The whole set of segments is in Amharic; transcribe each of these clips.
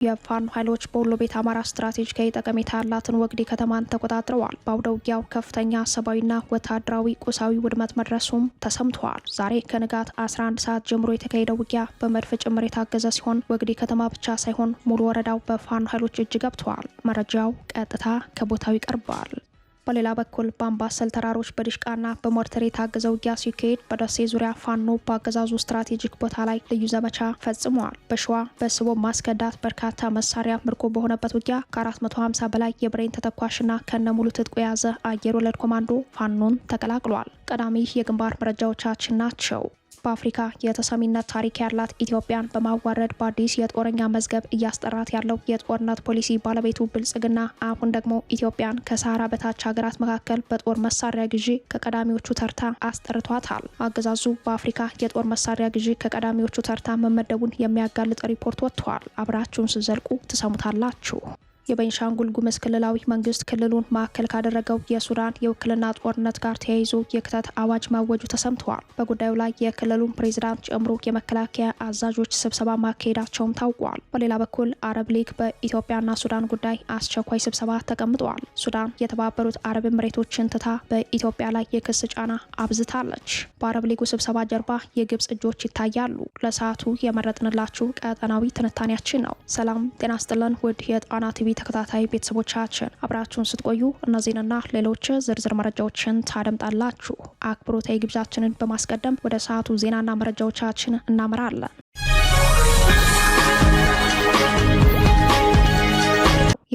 የፋኖ ኃይሎች በወሎ ቤት አማራ ስትራቴጂካዊ ጠቀሜታ ያላትን ወግዲ ከተማን ተቆጣጥረዋል። በአውደ ውጊያው ከፍተኛ ሰብአዊና ወታደራዊ ቁሳዊ ውድመት መድረሱም ተሰምቷል። ዛሬ ከንጋት 11 ሰዓት ጀምሮ የተካሄደው ውጊያ በመድፍ ጭምር የታገዘ ሲሆን ወግዲ ከተማ ብቻ ሳይሆን ሙሉ ወረዳው በፋኖ ኃይሎች እጅ ገብተዋል። መረጃው ቀጥታ ከቦታው ይቀርባል። በሌላ በኩል በአምባሰል ተራሮች በድሽቃና በሞርተር የታገዘ ውጊያ ሲካሄድ በደሴ ዙሪያ ፋኖ በአገዛዙ ስትራቴጂክ ቦታ ላይ ልዩ ዘመቻ ፈጽመዋል። በሸዋ በስቦ ማስከዳት በርካታ መሳሪያ ምርኮ በሆነበት ውጊያ ከ450 በላይ የብሬን ተተኳሽና ከነሙሉ ትጥቁ የያዘ አየር ወለድ ኮማንዶ ፋኖን ተቀላቅሏል። ቀዳሚ የግንባር መረጃዎቻችን ናቸው። በአፍሪካ የተሰሚነት ታሪክ ያላት ኢትዮጵያን በማዋረድ በአዲስ የጦረኛ መዝገብ እያስጠራት ያለው የጦርነት ፖሊሲ ባለቤቱ ብልጽግና አሁን ደግሞ ኢትዮጵያን ከሰሃራ በታች ሀገራት መካከል በጦር መሳሪያ ግዢ ከቀዳሚዎቹ ተርታ አስጠርቷታል። አገዛዙ በአፍሪካ የጦር መሳሪያ ግዢ ከቀዳሚዎቹ ተርታ መመደቡን የሚያጋልጥ ሪፖርት ወጥቷል። አብራችሁን ስትዘልቁ ትሰሙታላችሁ። የቤንሻንጉል ጉሙዝ ክልላዊ መንግስት ክልሉን ማዕከል ካደረገው የሱዳን የውክልና ጦርነት ጋር ተያይዞ የክተት አዋጅ ማወጁ ተሰምተዋል። በጉዳዩ ላይ የክልሉን ፕሬዝዳንት ጨምሮ የመከላከያ አዛዦች ስብሰባ ማካሄዳቸውም ታውቋል። በሌላ በኩል አረብ ሊግ በኢትዮጵያና ሱዳን ጉዳይ አስቸኳይ ስብሰባ ተቀምጠዋል። ሱዳን የተባበሩት አረብ ኤምሬቶችን ትታ በኢትዮጵያ ላይ የክስ ጫና አብዝታለች። በአረብ ሊጉ ስብሰባ ጀርባ የግብጽ እጆች ይታያሉ። ለሰዓቱ የመረጥንላችሁ ቀጠናዊ ትንታኔያችን ነው። ሰላም ጤና ይስጥልን ውድ የጣና ቲቪ ተከታታይ ቤተሰቦቻችን አብራችሁን ስትቆዩ እነዚህንና ሌሎች ዝርዝር መረጃዎችን ታደምጣላችሁ። አክብሮታዊ ግብዣችንን በማስቀደም ወደ ሰዓቱ ዜናና መረጃዎቻችን እናመራለን።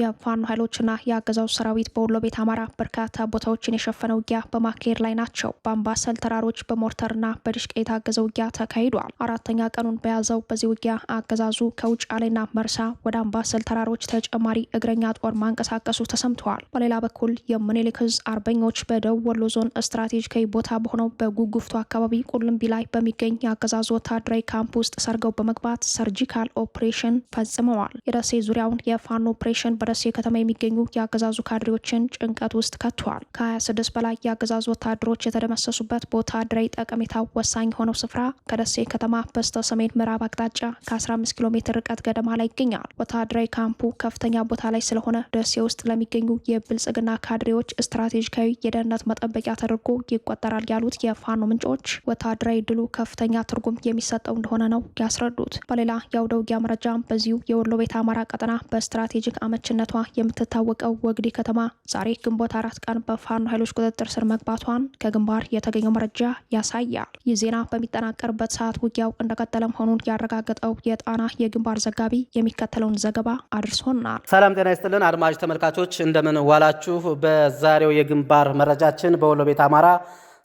የፋኖ ኃይሎችና የአገዛዙ ሰራዊት በወሎ ቤት አማራ በርካታ ቦታዎችን የሸፈነ ውጊያ በማካሄድ ላይ ናቸው። በአምባሰል ተራሮች በሞርተርና በድሽቃ የታገዘ ውጊያ ተካሂዷል። አራተኛ ቀኑን በያዘው በዚህ ውጊያ አገዛዙ ከውጫሌና መርሳ ወደ አምባሰል ተራሮች ተጨማሪ እግረኛ ጦር ማንቀሳቀሱ ተሰምተዋል። በሌላ በኩል የምኒልክ ዕዝ አርበኞች በደቡብ ወሎ ዞን ስትራቴጂካዊ ቦታ በሆነው በጉጉፍቱ አካባቢ ቁልምቢ ላይ በሚገኝ የአገዛዙ ወታደራዊ ካምፕ ውስጥ ሰርገው በመግባት ሰርጂካል ኦፕሬሽን ፈጽመዋል። የደሴ ዙሪያውን የፋኖ ኦፕሬሽን በደሴ ከተማ የሚገኙ የአገዛዙ ካድሬዎችን ጭንቀት ውስጥ ከቷል። ከ26 በላይ የአገዛዙ ወታደሮች የተደመሰሱበት በወታደራዊ ጠቀሜታ ወሳኝ የሆነው ስፍራ ከደሴ ከተማ በስተ ሰሜን ምዕራብ አቅጣጫ ከ15 ኪሎ ሜትር ርቀት ገደማ ላይ ይገኛል። ወታደራዊ ካምፑ ከፍተኛ ቦታ ላይ ስለሆነ ደሴ ውስጥ ለሚገኙ የብልጽግና ካድሬዎች ስትራቴጂካዊ የደህንነት መጠበቂያ ተደርጎ ይቆጠራል ያሉት የፋኖ ምንጮች ወታደራዊ ድሉ ከፍተኛ ትርጉም የሚሰጠው እንደሆነ ነው ያስረዱት። በሌላ የአውደ ውጊያ መረጃም በዚሁ የወሎ ቤት አማራ ቀጠና በስትራቴጂክ አመች ነቷ የምትታወቀው ወግዲ ከተማ ዛሬ ግንቦት 4 ቀን በፋኖ ኃይሎች ቁጥጥር ስር መግባቷን ከግንባር የተገኘው መረጃ ያሳያል። ይህ ዜና በሚጠናቀርበት ሰዓት ውጊያው እንደቀጠለ መሆኑን ያረጋገጠው የጣና የግንባር ዘጋቢ የሚከተለውን ዘገባ አድርሶናል። ሰላም ጤና ይስጥልን አድማጭ ተመልካቾች እንደምን ዋላችሁ። በዛሬው የግንባር መረጃችን በወሎ ቤት አማራ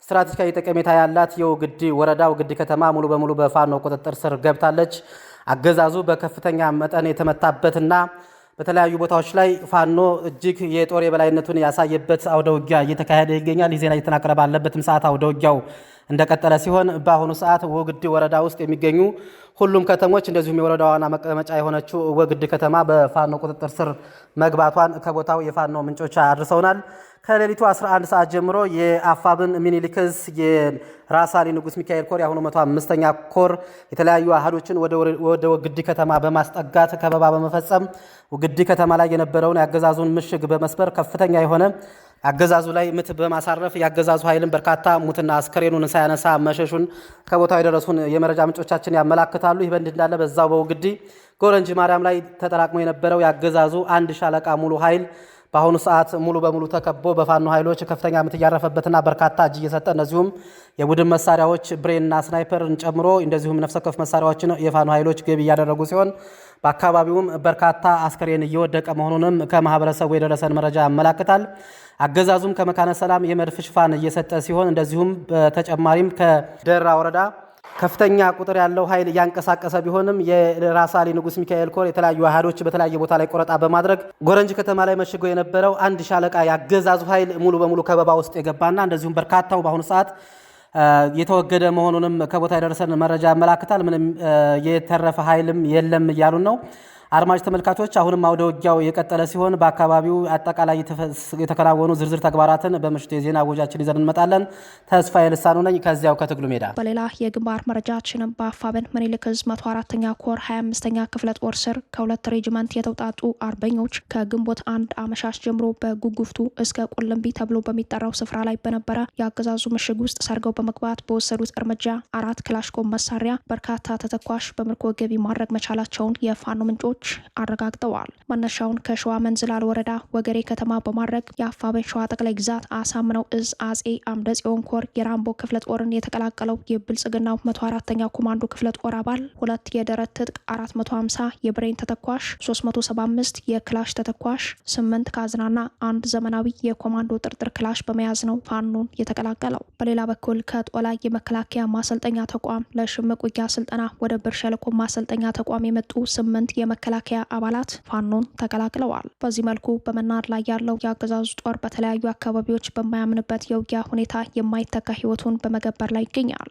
ስትራቴጂካዊ ጠቀሜታ ያላት የወግዲ ወረዳ ወግዲ ከተማ ሙሉ በሙሉ በፋኖ ቁጥጥር ስር ገብታለች። አገዛዙ በከፍተኛ መጠን የተመታበትና በተለያዩ ቦታዎች ላይ ፋኖ እጅግ የጦር የበላይነቱን ያሳየበት አውደ ውጊያ እየተካሄደ ይገኛል። ይህ ዜና እየተናቀረ ባለበትም ሰዓት አውደ ውጊያው እንደቀጠለ ሲሆን በአሁኑ ሰዓት ወግዲ ወረዳ ውስጥ የሚገኙ ሁሉም ከተሞች እንደዚሁም የወረዳው ዋና መቀመጫ የሆነችው ወግዲ ከተማ በፋኖ ቁጥጥር ስር መግባቷን ከቦታው የፋኖ ምንጮች አድርሰውናል። ከሌሊቱ 11 ሰዓት ጀምሮ የአፋብን ምኒልክ ዕዝ የራሳሊ ንጉስ ሚካኤል ኮር የአሁኑ 105ኛ ኮር የተለያዩ አሃዶችን ወደ ወግዲ ከተማ በማስጠጋት ከበባ በመፈጸም ወግዲ ከተማ ላይ የነበረውን ያገዛዙን ምሽግ በመስበር ከፍተኛ የሆነ አገዛዙ ላይ ምት በማሳረፍ ያገዛዙ ኃይልን በርካታ ሙትና አስከሬኑን ሳያነሳ መሸሹን ከቦታው የደረሱን የመረጃ ምንጮቻችን ያመላክታሉ። ይህ በእንዲህ እንዳለ በዛው በወግዲ ጎረንጂ ማርያም ላይ ተጠራቅሞ የነበረው ያገዛዙ አንድ ሻለቃ ሙሉ ኃይል በአሁኑ ሰዓት ሙሉ በሙሉ ተከቦ በፋኖ ኃይሎች ከፍተኛ ምት እያረፈበትና በርካታ እጅ እየሰጠ እንደዚሁም የቡድን መሳሪያዎች ብሬንና ስናይፐርን ጨምሮ እንደዚሁም ነፍሰ ወከፍ መሳሪያዎችን የፋኖ ኃይሎች ገቢ እያደረጉ ሲሆን በአካባቢውም በርካታ አስከሬን እየወደቀ መሆኑንም ከማህበረሰቡ የደረሰን መረጃ ያመላክታል። አገዛዙም ከመካነ ሰላም የመድፍ ሽፋን እየሰጠ ሲሆን እንደዚሁም በተጨማሪም ከደራ ወረዳ ከፍተኛ ቁጥር ያለው ኃይል እያንቀሳቀሰ ቢሆንም የራሳሊ ንጉስ ሚካኤል ኮር የተለያዩ አሃዶች በተለያየ ቦታ ላይ ቆረጣ በማድረግ ጎረንጂ ከተማ ላይ መሽጎ የነበረው አንድ ሻለቃ ያገዛዙ ኃይል ሙሉ በሙሉ ከበባ ውስጥ የገባና እንደዚሁም በርካታው በአሁኑ ሰዓት የተወገደ መሆኑንም ከቦታ የደረሰን መረጃ ያመላክታል። ምንም የተረፈ ኃይልም የለም እያሉን ነው። አድማጭ ተመልካቾች አሁንም አውደ ውጊያው የቀጠለ ሲሆን በአካባቢው አጠቃላይ የተከናወኑ ዝርዝር ተግባራትን በምሽቱ የዜና ወጃችን ይዘን እንመጣለን። ተስፋዬ ልሳኑ ነኝ ከዚያው ከትግሉ ሜዳ። በሌላ የግንባር መረጃችን በአፋብን ምኒልክ ዕዝ 104ኛ ኮር 25ኛ ክፍለ ጦር ስር ከሁለት ሬጅመንት የተውጣጡ አርበኞች ከግንቦት 1 አመሻሽ ጀምሮ በጉጉፍቱ እስከ ቁልምቢ ተብሎ በሚጠራው ስፍራ ላይ በነበረ የአገዛዙ ምሽግ ውስጥ ሰርገው በመግባት በወሰዱት እርምጃ 4 ክላሽንኮቭ መሳሪያ፣ በርካታ ተተኳሽ በምርኮ ገቢ ማድረግ መቻላቸውን የፋኖ ምንጮች አረጋግጠዋል። መነሻውን ከሸዋ መንዝላል ወረዳ ወገሬ ከተማ በማድረግ የአፋብን ሸዋ ጠቅላይ ግዛት አሳምነው ዕዝ አጼ አምደ ጽዮን ኮር የራምቦ ክፍለ ጦርን የተቀላቀለው የብልጽግናው 104ኛ ኮማንዶ ክፍለ ጦር አባል 2 የደረት ትጥቅ 450 የብሬን ተተኳሽ 375 የክላሽ ተተኳሽ 8 ካዝናና 1 ዘመናዊ የኮማንዶ ጥርጥር ክላሽ በመያዝ ነው ፋኖን የተቀላቀለው። በሌላ በኩል ከጦላ የመከላከያ ማሰልጠኛ ተቋም ለሽምቅ ውጊያ ስልጠና ወደ ብር ሸለቆ ማሰልጠኛ ተቋም የመጡ 8 የመከላከያ አባላት ፋኖን ተቀላቅለዋል። በዚህ መልኩ በመናድ ላይ ያለው የአገዛዙ ጦር በተለያዩ አካባቢዎች በማያምንበት የውጊያ ሁኔታ የማይተካ ህይወቱን በመገበር ላይ ይገኛል።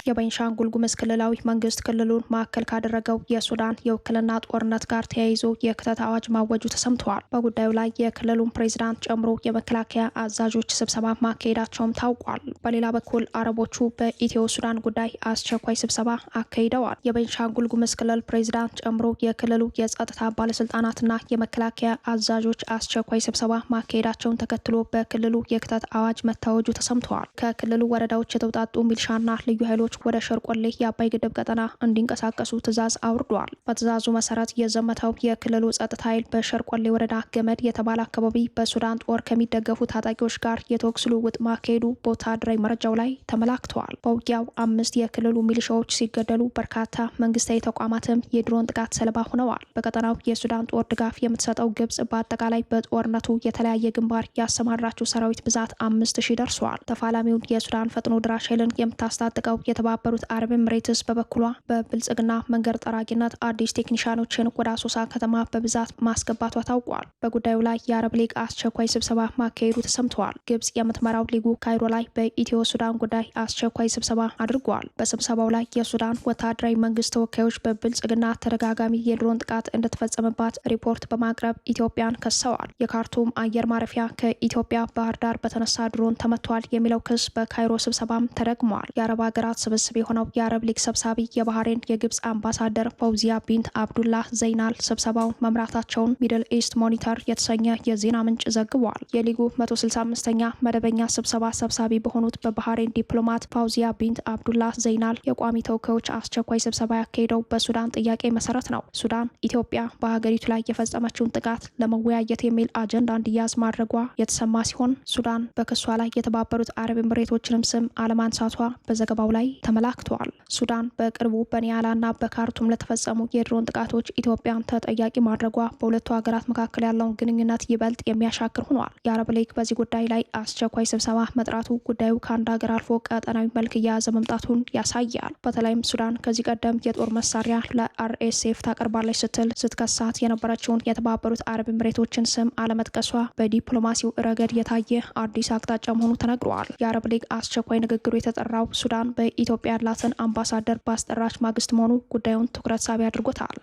የቤንሻንጉል ጉሙዝ ክልላዊ መንግስት ክልሉን ማዕከል ካደረገው የሱዳን የውክልና ጦርነት ጋር ተያይዞ የክተት አዋጅ ማወጁ ተሰምተዋል። በጉዳዩ ላይ የክልሉን ፕሬዚዳንት ጨምሮ የመከላከያ አዛዦች ስብሰባ ማካሄዳቸውም ታውቋል። በሌላ በኩል አረቦቹ በኢትዮ ሱዳን ጉዳይ አስቸኳይ ስብሰባ አካሂደዋል። የቤንሻንጉል ጉሙዝ ክልል ፕሬዚዳንት ጨምሮ የክልሉ የጸጥታ ባለስልጣናትና የመከላከያ አዛዦች አስቸኳይ ስብሰባ ማካሄዳቸውን ተከትሎ በክልሉ የክተት አዋጅ መታወጁ ተሰምተዋል። ከክልሉ ወረዳዎች የተውጣጡ ሚሊሻና ልዩ ኃይሎች ወደ ሸርቆሌ የአባይ ግድብ ቀጠና እንዲንቀሳቀሱ ትዕዛዝ አውርዷል። በትዕዛዙ መሰረት የዘመተው የክልሉ ጸጥታ ኃይል በሸርቆሌ ወረዳ ገመድ የተባለ አካባቢ በሱዳን ጦር ከሚደገፉ ታጣቂዎች ጋር የተኩስ ልውውጥ ማካሄዱ በወታደራዊ መረጃው ላይ ተመላክተዋል። በውጊያው 5 የክልሉ ሚሊሻዎች ሲገደሉ በርካታ መንግስታዊ ተቋማትም የድሮን ጥቃት ሰለባ ሆነዋል። በቀጠናው የሱዳን ጦር ድጋፍ የምትሰጠው ግብጽ በአጠቃላይ በጦርነቱ የተለያየ ግንባር ያሰማራችው ሰራዊት ብዛት 5000 ደርሷል። ተፋላሚውን የሱዳን ፈጥኖ ድራሽ ኃይልን የምታስታጥቀው የተባበሩት አረብ ኤምሬትስ በበኩሏ በብልጽግና መንገድ ጠራጊነት አዲስ ቴክኒሻኖችን ወደ አሶሳ ከተማ በብዛት ማስገባቷ ታውቋል። በጉዳዩ ላይ የአረብ ሊግ አስቸኳይ ስብሰባ ማካሄዱ ተሰምተዋል። ግብጽ የምትመራው ሊጉ ካይሮ ላይ በኢትዮ ሱዳን ጉዳይ አስቸኳይ ስብሰባ አድርጓል። በስብሰባው ላይ የሱዳን ወታደራዊ መንግስት ተወካዮች በብልጽግና ተደጋጋሚ የድሮን ጥቃት እንደተፈጸመባት ሪፖርት በማቅረብ ኢትዮጵያን ከሰዋል። የካርቱም አየር ማረፊያ ከኢትዮጵያ ባህር ዳር በተነሳ ድሮን ተመቷል የሚለው ክስ በካይሮ ስብሰባም ተደግሟል። የአረብ ሀገራት ስብስብ የሆነው የአረብ ሊግ ሰብሳቢ የባህሬን የግብጽ አምባሳደር ፈውዚያ ቢንት አብዱላህ ዘይናል ስብሰባውን መምራታቸውን ሚድል ኢስት ሞኒተር የተሰኘ የዜና ምንጭ ዘግቧል። የሊጉ 165ኛ መደበኛ ስብሰባ ሰብሳቢ በሆኑት በባህሬን ዲፕሎማት ፈውዚያ ቢንት አብዱላህ ዘይናል የቋሚ ተወካዮች አስቸኳይ ስብሰባ ያካሄደው በሱዳን ጥያቄ መሰረት ነው። ሱዳን ኢትዮጵያ በሀገሪቱ ላይ የፈጸመችውን ጥቃት ለመወያየት የሚል አጀንዳ እንዲያዝ ማድረጓ የተሰማ ሲሆን ሱዳን በክሷ ላይ የተባበሩት አረብ ኤምሬቶችንም ስም አለማንሳቷ በዘገባው ላይ ተመላክተዋል። ሱዳን በቅርቡ በኒያላና በካርቱም ለተፈጸሙ የድሮን ጥቃቶች ኢትዮጵያን ተጠያቂ ማድረጓ በሁለቱ ሀገራት መካከል ያለውን ግንኙነት ይበልጥ የሚያሻክር ሆኗል። የአረብ ሊግ በዚህ ጉዳይ ላይ አስቸኳይ ስብሰባ መጥራቱ ጉዳዩ ከአንድ ሀገር አልፎ ቀጠናዊ መልክ እየያዘ መምጣቱን ያሳያል። በተለይም ሱዳን ከዚህ ቀደም የጦር መሳሪያ ለአርኤስኤፍ ታቀርባለች ስትል ስትከሳት የነበረችውን የተባበሩት አረብ ኤምሬቶችን ስም አለመጥቀሷ በዲፕሎማሲው ረገድ የታየ አዲስ አቅጣጫ መሆኑ ተነግሯል። የአረብ ሊግ አስቸኳይ ንግግሩ የተጠራው ሱዳን በኢትዮጵያ ያላትን አምባሳደር ባስጠራች ማግስት መሆኑ ጉዳዩን ትኩረት ሳቢ አድርጎታል።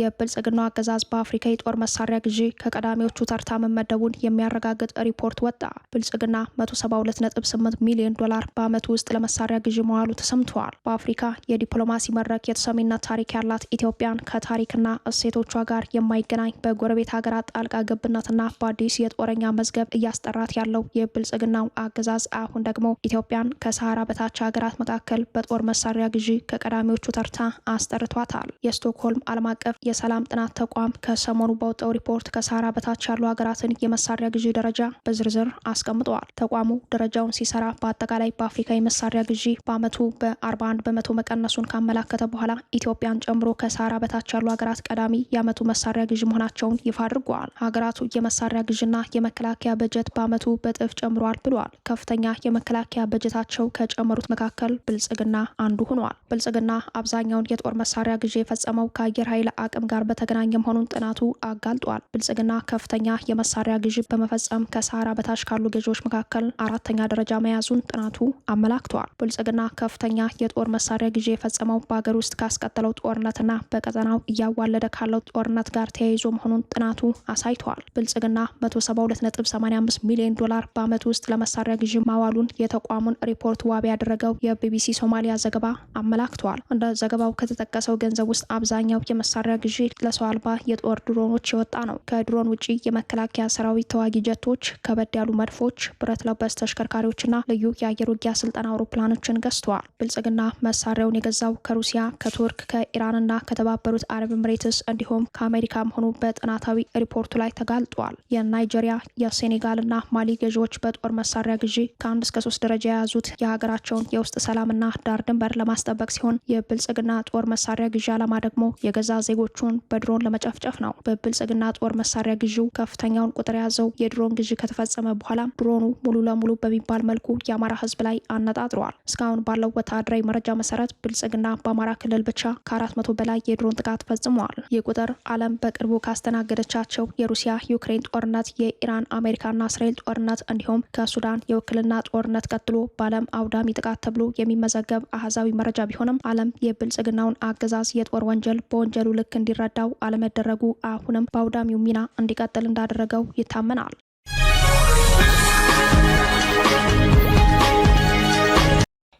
የብልጽግናው አገዛዝ በአፍሪካ የጦር መሳሪያ ግዢ ከቀዳሚዎቹ ተርታ መመደቡን የሚያረጋግጥ ሪፖርት ወጣ። ብልጽግና 172.8 ሚሊዮን ዶላር በዓመት ውስጥ ለመሳሪያ ግዢ መዋሉ ተሰምተዋል። በአፍሪካ የዲፕሎማሲ መድረክ የተሰሚነት ታሪክ ያላት ኢትዮጵያን ከታሪክና እሴቶቿ ጋር የማይገናኝ በጎረቤት ሀገራት ጣልቃ ገብነትና በአዲስ የጦረኛ መዝገብ እያስጠራት ያለው የብልጽግናው አገዛዝ አሁን ደግሞ ኢትዮጵያን ከሰሃራ በታች ሀገራት መካከል በጦር መሳሪያ ግዢ ከቀዳሚዎቹ ተርታ አስጠርቷታል። የስቶክሆልም ዓለም አቀፍ የሰላም ጥናት ተቋም ከሰሞኑ በወጣው ሪፖርት ከሰሃራ በታች ያሉ ሀገራትን የመሳሪያ ግዢ ደረጃ በዝርዝር አስቀምጠዋል። ተቋሙ ደረጃውን ሲሰራ በአጠቃላይ በአፍሪካ የመሳሪያ ግዢ በዓመቱ በ41 በመቶ መቀነሱን ካመላከተ በኋላ ኢትዮጵያን ጨምሮ ከሰሃራ በታች ያሉ ሀገራት ቀዳሚ የዓመቱ መሳሪያ ግዢ መሆናቸውን ይፋ አድርገዋል። ሀገራቱ የመሳሪያ ግዢና የመከላከያ በጀት በዓመቱ በጥፍ ጨምሯል ብለዋል። ከፍተኛ የመከላከያ በጀታቸው ከጨመሩት መካከል ብልጽግና አንዱ ሆኗል። ብልጽግና አብዛኛውን የጦር መሳሪያ ግዢ የፈጸመው ከአየር ኃይል አቅም ጋር በተገናኘ መሆኑን ጥናቱ አጋልጧል። ብልጽግና ከፍተኛ የመሳሪያ ግዥ በመፈጸም ከሰሃራ በታች ካሉ ገዢዎች መካከል 4ኛ ደረጃ መያዙን ጥናቱ አመላክቷል። ብልጽግና ከፍተኛ የጦር መሳሪያ ግዥ የፈጸመው በሀገር ውስጥ ካስቀጠለው ጦርነትና በቀጠናው እያዋለደ ካለው ጦርነት ጋር ተያይዞ መሆኑን ጥናቱ አሳይቷል። ብልጽግና 172.85 ሚሊዮን ዶላር በዓመት ውስጥ ለመሳሪያ ግዥ ማዋሉን የተቋሙን ሪፖርት ዋቢ ያደረገው የቢቢሲ ሶማሊያ ዘገባ አመላክቷል። እንደ ዘገባው ከተጠቀሰው ገንዘብ ውስጥ አብዛኛው የመሳሪያ ግዥ ለሰው አልባ የጦር ድሮኖች የወጣ ነው። ከድሮን ውጪ የመከላከያ ሰራዊት ተዋጊ ጀቶች፣ ከበድ ያሉ መድፎች፣ ብረት ለበስ ተሽከርካሪዎችና ልዩ የአየር ውጊያ ስልጠና አውሮፕላኖችን ገዝተዋል። ብልጽግና መሳሪያውን የገዛው ከሩሲያ፣ ከቱርክ፣ ከኢራንና ከተባበሩት አረብ ኤምሬትስ እንዲሁም ከአሜሪካ መሆኑ በጥናታዊ ሪፖርቱ ላይ ተጋልጧል። የናይጄሪያ፣ የሴኔጋልና ማሊ ገዢዎች በጦር መሳሪያ ግዢ ከ1 እስከ 3 ደረጃ የያዙት የሀገራቸውን የውስጥ ሰላምና ዳር ድንበር ለማስጠበቅ ሲሆን የብልጽግና ጦር መሳሪያ ግዢ ዓላማ ደግሞ የገዛ ዜጎቹን በድሮን ለመጨፍጨፍ ነው። በብልጽግና ጦር መሳሪያ ግዢው ከፍተኛውን ቁጥር የያዘው የድሮን ግዢ ከተፈጸመ በኋላ ድሮኑ ሙሉ ለሙሉ በሚባል መልኩ የአማራ ሕዝብ ላይ አነጣጥሯል። እስካሁን ባለው ወታደራዊ መረጃ መሰረት ብልጽግና በአማራ ክልል ብቻ ከ400 በላይ የድሮን ጥቃት ፈጽመዋል። ይህ ቁጥር ዓለም በቅርቡ ካስተናገደቻቸው የሩሲያ ዩክሬን ጦርነት፣ የኢራን አሜሪካና እስራኤል ጦርነት እንዲሁም ከሱዳን የውክልና ጦርነት ቀጥሎ በዓለም አውዳሚ ጥቃት ተብሎ የሚመዘገብ አሃዛዊ መረጃ ቢሆንም ዓለም የብልጽግናውን አገዛዝ የጦር ወንጀል በወንጀሉ ልክ እንዲረዳው አለመደረጉ አሁንም በአውዳሚው ሚና እንዲቀጥል እንዳደረገው ይታመናል።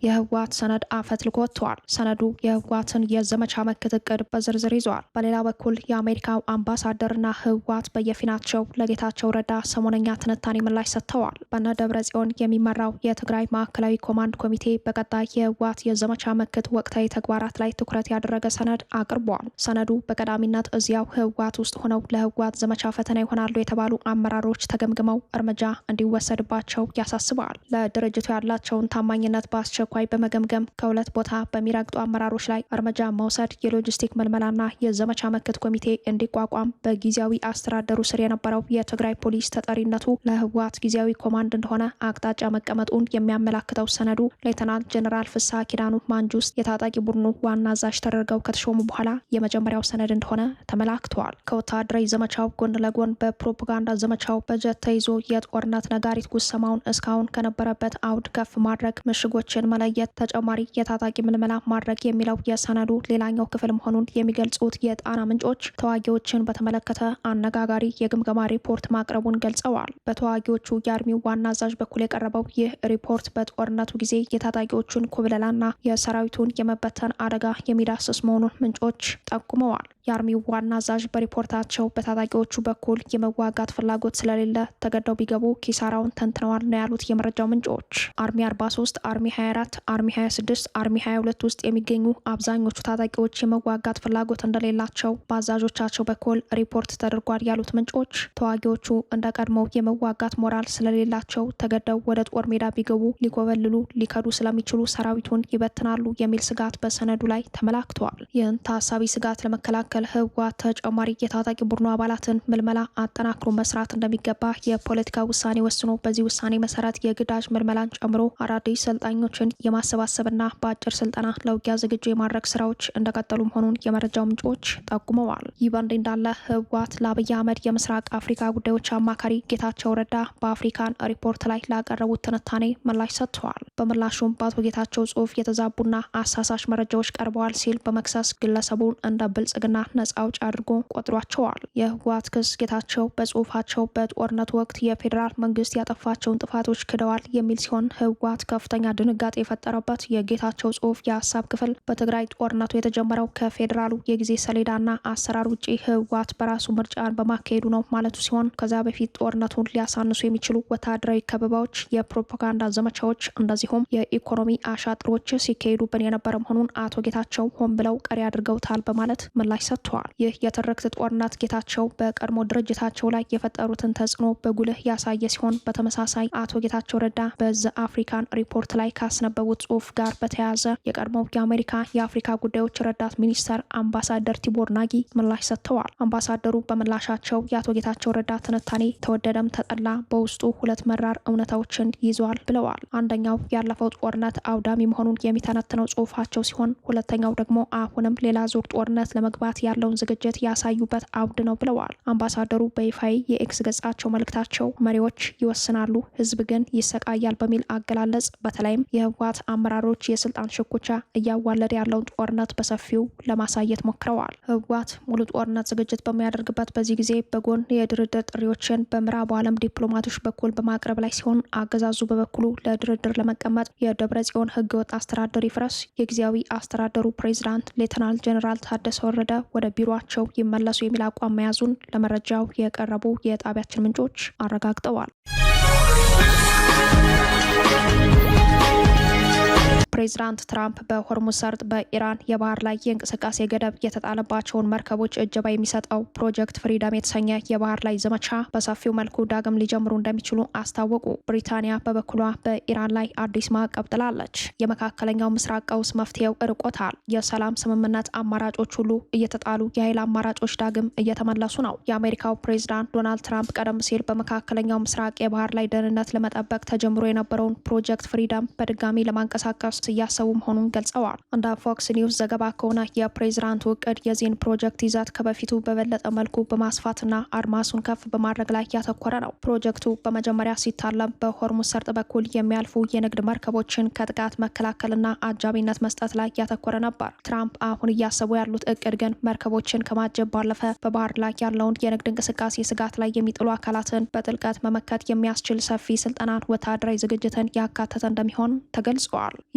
የህወሓት ሰነድ አፈትልኮ ወጥቷል። ሰነዱ የህወሓትን የዘመቻ መክት እቅድ በዝርዝር ይዟል። በሌላ በኩል የአሜሪካው አምባሳደርና ህወሓት በየፊናቸው ለጌታቸው ረዳ ሰሞነኛ ትንታኔ ምላሽ ሰጥተዋል። በነ ደብረጽዮን የሚመራው የትግራይ ማዕከላዊ ኮማንድ ኮሚቴ በቀጣይ የህወሓት የዘመቻ መክት ወቅታዊ ተግባራት ላይ ትኩረት ያደረገ ሰነድ አቅርቧል። ሰነዱ በቀዳሚነት እዚያው ህወሓት ውስጥ ሆነው ለህወሓት ዘመቻ ፈተና ይሆናሉ የተባሉ አመራሮች ተገምግመው እርምጃ እንዲወሰድባቸው ያሳስባል። ለድርጅቱ ያላቸውን ታማኝነት በአስቸኳይ በመገምገም ከሁለት ቦታ በሚረግጡ አመራሮች ላይ እርምጃ መውሰድ፣ የሎጂስቲክ መልመላና የዘመቻ መክት ኮሚቴ እንዲቋቋም፣ በጊዜያዊ አስተዳደሩ ስር የነበረው የትግራይ ፖሊስ ተጠሪነቱ ለህወሓት ጊዜያዊ ኮማንድ እንደሆነ አቅጣጫ መቀመጡን የሚያመላክተው ሰነዱ ሌተናል ጀነራል ፍስሐ ኪዳኑ ማንጁስ የታጣቂ ቡድኑ ዋና አዛዥ ተደርገው ከተሾሙ በኋላ የመጀመሪያው ሰነድ እንደሆነ ተመላክተዋል። ከወታደራዊ ዘመቻው ጎን ለጎን በፕሮፓጋንዳ ዘመቻው በጀት ተይዞ የጦርነት ነጋሪት ጉሰማውን እስካሁን ከነበረበት አውድ ከፍ ማድረግ፣ ምሽጎችን ለየት ተጨማሪ የታጣቂ ምልመላ ማድረግ የሚለው የሰነዱ ሌላኛው ክፍል መሆኑን የሚገልጹት የጣና ምንጮች ተዋጊዎችን በተመለከተ አነጋጋሪ የግምገማ ሪፖርት ማቅረቡን ገልጸዋል። በተዋጊዎቹ የአርሚው ዋና አዛዥ በኩል የቀረበው ይህ ሪፖርት በጦርነቱ ጊዜ የታጣቂዎቹን ኩብለላና የሰራዊቱን የመበተን አደጋ የሚዳስስ መሆኑን ምንጮች ጠቁመዋል። የአርሚው ዋና አዛዥ በሪፖርታቸው በታጣቂዎቹ በኩል የመዋጋት ፍላጎት ስለሌለ ተገደው ቢገቡ ኪሳራውን ተንትነዋል ነው ያሉት የመረጃው ምንጮች። አርሚ 43፣ አርሚ 24፣ አርሚ 26፣ አርሚ 22 ውስጥ የሚገኙ አብዛኞቹ ታጣቂዎች የመዋጋት ፍላጎት እንደሌላቸው በአዛዦቻቸው በኩል ሪፖርት ተደርጓል ያሉት ምንጮች ተዋጊዎቹ እንደ ቀድሞው የመዋጋት ሞራል ስለሌላቸው ተገደው ወደ ጦር ሜዳ ቢገቡ ሊኮበልሉ፣ ሊከዱ ስለሚችሉ ሰራዊቱን ይበትናሉ የሚል ስጋት በሰነዱ ላይ ተመላክተዋል። ይህን ታሳቢ ስጋት ለመከላከል ህወሓት ተጨማሪ የታጣቂ ቡድኑ አባላትን ምልመላ አጠናክሮ መስራት እንደሚገባ የፖለቲካ ውሳኔ ወስኖ በዚህ ውሳኔ መሰረት የግዳጅ ምልመላን ጨምሮ አዳዲስ ሰልጣኞችን የማሰባሰብና በአጭር ስልጠና ለውጊያ ዝግጁ የማድረግ ስራዎች እንደቀጠሉ መሆኑን የመረጃው ምንጮች ጠቁመዋል። ይህ በእንዲህ እንዳለ ህወሓት ለአብይ አህመድ የምስራቅ አፍሪካ ጉዳዮች አማካሪ ጌታቸው ረዳ በአፍሪካን ሪፖርት ላይ ላቀረቡት ትንታኔ ምላሽ ሰጥተዋል። በምላሹም በአቶ ጌታቸው ጽሁፍ የተዛቡና አሳሳሽ መረጃዎች ቀርበዋል ሲል በመክሰስ ግለሰቡን እንደ ብልጽግና ነጻ አውጪ አድርጎ ቆጥሯቸዋል። የህወሓት ክስ ጌታቸው በጽሁፋቸው በጦርነቱ ወቅት የፌዴራል መንግስት ያጠፋቸውን ጥፋቶች ክደዋል የሚል ሲሆን ህወሓት ከፍተኛ ድንጋጤ የፈጠረበት የጌታቸው ጽሁፍ የሀሳብ ክፍል በትግራይ ጦርነቱ የተጀመረው ከፌዴራሉ የጊዜ ሰሌዳና አሰራር ውጪ ህወሓት በራሱ ምርጫን በማካሄዱ ነው ማለቱ ሲሆን ከዛ በፊት ጦርነቱን ሊያሳንሱ የሚችሉ ወታደራዊ ከበባዎች፣ የፕሮፓጋንዳ ዘመቻዎች እንደዚሁም የኢኮኖሚ አሻጥሮች ሲካሄዱብን የነበረ መሆኑን አቶ ጌታቸው ሆን ብለው ቀሪ አድርገውታል በማለት ምላሽ ሰጥተዋል። ይህ የትርክት ጦርነት ጌታቸው በቀድሞ ድርጅታቸው ላይ የፈጠሩትን ተጽዕኖ በጉልህ ያሳየ ሲሆን በተመሳሳይ አቶ ጌታቸው ረዳ በዘ አፍሪካን ሪፖርት ላይ ካስነበቡ ካነበቡት ጽሑፍ ጋር በተያያዘ የቀድሞው የአሜሪካ የአፍሪካ ጉዳዮች ረዳት ሚኒስተር አምባሳደር ቲቦር ናጊ ምላሽ ሰጥተዋል። አምባሳደሩ በምላሻቸው የአቶ ጌታቸው ረዳ ትንታኔ ተወደደም ተጠላ በውስጡ ሁለት መራር እውነታዎችን ይዟል ብለዋል። አንደኛው ያለፈው ጦርነት አውዳሚ መሆኑን የሚተነትነው ጽሑፋቸው ሲሆን ሁለተኛው ደግሞ አሁንም ሌላ ዙር ጦርነት ለመግባት ያለውን ዝግጅት ያሳዩበት አውድ ነው ብለዋል። አምባሳደሩ በይፋዊ የኤክስ ገጻቸው መልእክታቸው መሪዎች ይወስናሉ፣ ህዝብ ግን ይሰቃያል በሚል አገላለጽ በተለይም የህወሓት አመራሮች የስልጣን ሽኩቻ እያዋለደ ያለውን ጦርነት በሰፊው ለማሳየት ሞክረዋል። ህወሓት ሙሉ ጦርነት ዝግጅት በሚያደርግበት በዚህ ጊዜ በጎን የድርድር ጥሪዎችን በምዕራቡ ዓለም ዲፕሎማቶች በኩል በማቅረብ ላይ ሲሆን አገዛዙ በበኩሉ ለድርድር ለመቀመጥ የደብረ ጽዮን ህገወጥ አስተዳደር ይፍረስ፣ የጊዜያዊ አስተዳደሩ ፕሬዝዳንት ሌተናል ጀኔራል ታደሰ ወረደ ወደ ቢሮአቸው ይመለሱ የሚል አቋም መያዙን ለመረጃው የቀረቡ የጣቢያችን ምንጮች አረጋግጠዋል። ፕሬዚዳንት ትራምፕ በሆርሙዝ ሰርጥ በኢራን የባህር ላይ የእንቅስቃሴ ገደብ የተጣለባቸውን መርከቦች እጀባ የሚሰጠው ፕሮጀክት ፍሪደም የተሰኘ የባህር ላይ ዘመቻ በሰፊው መልኩ ዳግም ሊጀምሩ እንደሚችሉ አስታወቁ። ብሪታንያ በበኩሏ በኢራን ላይ አዲስ ማዕቀብ ጥላለች። የመካከለኛው ምስራቅ ቀውስ መፍትሄው ርቆታል። የሰላም ስምምነት አማራጮች ሁሉ እየተጣሉ የኃይል አማራጮች ዳግም እየተመለሱ ነው። የአሜሪካው ፕሬዚዳንት ዶናልድ ትራምፕ ቀደም ሲል በመካከለኛው ምስራቅ የባህር ላይ ደህንነት ለመጠበቅ ተጀምሮ የነበረውን ፕሮጀክት ፍሪደም በድጋሚ ለማንቀሳቀስ እያሰቡ መሆኑን ገልጸዋል። እንደ ፎክስ ኒውስ ዘገባ ከሆነ የፕሬዝዳንቱ እቅድ የዚህን ፕሮጀክት ይዘት ከበፊቱ በበለጠ መልኩ በማስፋትና አድማሱን ከፍ በማድረግ ላይ ያተኮረ ነው። ፕሮጀክቱ በመጀመሪያ ሲታለም በሆርሙዝ ሰርጥ በኩል የሚያልፉ የንግድ መርከቦችን ከጥቃት መከላከልና አጃቢነት መስጠት ላይ ያተኮረ ነበር። ትራምፕ አሁን እያሰቡ ያሉት እቅድ ግን መርከቦችን ከማጀብ ባለፈ በባህር ላይ ያለውን የንግድ እንቅስቃሴ ስጋት ላይ የሚጥሉ አካላትን በጥልቀት መመከት የሚያስችል ሰፊ ስልጠናን፣ ወታደራዊ ዝግጅትን ያካተተ እንደሚሆን ተገልጿል።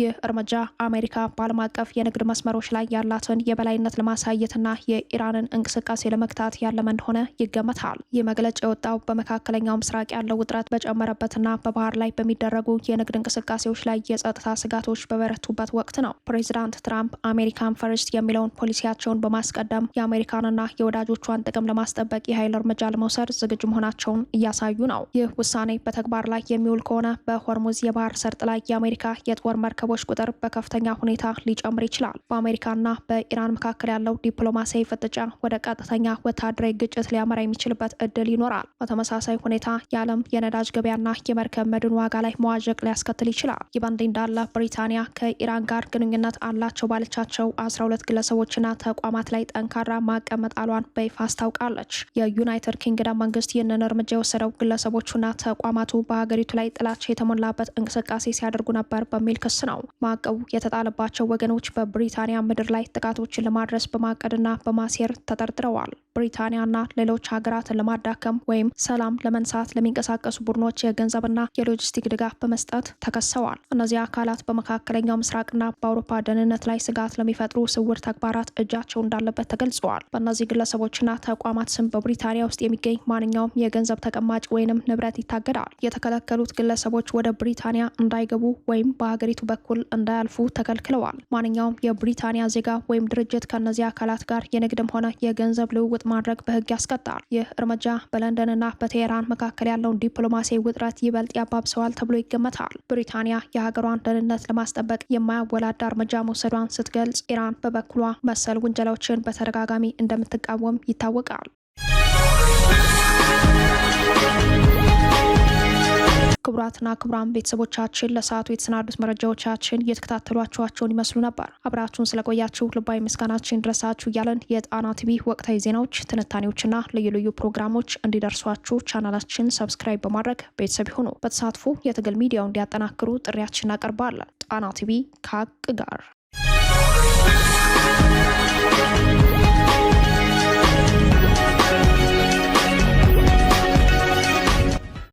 ይህ እርምጃ አሜሪካ በዓለም አቀፍ የንግድ መስመሮች ላይ ያላትን የበላይነት ለማሳየትና የኢራንን እንቅስቃሴ ለመግታት ያለመ እንደሆነ ይገመታል። ይህ መግለጫ የወጣው በመካከለኛው ምስራቅ ያለው ውጥረት በጨመረበትና በባህር ላይ በሚደረጉ የንግድ እንቅስቃሴዎች ላይ የጸጥታ ስጋቶች በበረቱበት ወቅት ነው። ፕሬዚዳንት ትራምፕ አሜሪካን ፈርስት የሚለውን ፖሊሲያቸውን በማስቀደም የአሜሪካንና የወዳጆቿን ጥቅም ለማስጠበቅ የኃይል እርምጃ ለመውሰድ ዝግጁ መሆናቸውን እያሳዩ ነው። ይህ ውሳኔ በተግባር ላይ የሚውል ከሆነ በሆርሙዝ የባህር ሰርጥ ላይ የአሜሪካ የጦር መርከቦች ቁጥር በከፍተኛ ሁኔታ ሊጨምር ይችላል። በአሜሪካና በኢራን መካከል ያለው ዲፕሎማሲያዊ ፍጥጫ ወደ ቀጥተኛ ወታደራዊ ግጭት ሊያመራ የሚችልበት እድል ይኖራል። በተመሳሳይ ሁኔታ የዓለም የነዳጅ ገበያና የመርከብ መድን ዋጋ ላይ መዋዠቅ ሊያስከትል ይችላል። ይህ በእንዲህ እንዳለ ብሪታንያ ከኢራን ጋር ግንኙነት አላቸው ባለቻቸው 12 ግለሰቦችና ተቋማት ላይ ጠንካራ ማዕቀብ መጣሏን በይፋ አስታውቃለች። የዩናይትድ ኪንግደም መንግስት ይህንን እርምጃ የወሰደው ግለሰቦቹና ተቋማቱ በሀገሪቱ ላይ ጥላቻ የተሞላበት እንቅስቃሴ ሲያደርጉ ነበር በሚል ክስ ነው። ማዕቀቡ የተጣለባቸው ወገኖች በብሪታንያ ምድር ላይ ጥቃቶችን ለማድረስ በማቀድና በማሴር ተጠርጥረዋል። ብሪታንያና ሌሎች ሀገራትን ለማዳከም ወይም ሰላም ለመንሳት ለሚንቀሳቀሱ ቡድኖች የገንዘብና የሎጂስቲክ ድጋፍ በመስጠት ተከሰዋል። እነዚህ አካላት በመካከለኛው ምስራቅና በአውሮፓ ደህንነት ላይ ስጋት ለሚፈጥሩ ስውር ተግባራት እጃቸው እንዳለበት ተገልጸዋል። በእነዚህ ግለሰቦችና ተቋማት ስም በብሪታንያ ውስጥ የሚገኝ ማንኛውም የገንዘብ ተቀማጭ ወይንም ንብረት ይታገዳል። የተከለከሉት ግለሰቦች ወደ ብሪታንያ እንዳይገቡ ወይም በሀገሪቱ በኩል እንዳያልፉ ተከልክለዋል። ማንኛውም የብሪታንያ ዜጋ ወይም ድርጅት ከእነዚህ አካላት ጋር የንግድም ሆነ የገንዘብ ልውውጥ ማድረግ በሕግ ያስቀጣል። ይህ እርምጃ በለንደንና በቴሄራን መካከል ያለውን ዲፕሎማሲያዊ ውጥረት ይበልጥ ያባብሰዋል ተብሎ ይገመታል። ብሪታንያ የሀገሯን ደህንነት ለማስጠበቅ የማያወላዳ እርምጃ መውሰዷን ስትገልጽ፣ ኢራን በበኩሏ መሰል ውንጀላዎችን በተደጋጋሚ እንደምትቃወም ይታወቃል። ክቡራትና ክቡራን ቤተሰቦቻችን ለሰዓቱ የተሰናዱት መረጃዎቻችን እየተከታተሏችኋቸውን ይመስሉ ነበር። አብራችሁን ስለቆያችሁ ልባዊ ምስጋናችን ድረሳችሁ እያለን የጣና ቲቪ ወቅታዊ ዜናዎች፣ ትንታኔዎችና ልዩ ልዩ ፕሮግራሞች እንዲደርሷችሁ ቻናላችን ሰብስክራይብ በማድረግ ቤተሰብ ይሁኑ። በተሳትፎ የትግል ሚዲያው እንዲያጠናክሩ ጥሪያችን እናቀርባለን። ጣና ቲቪ ከሀቅ ጋር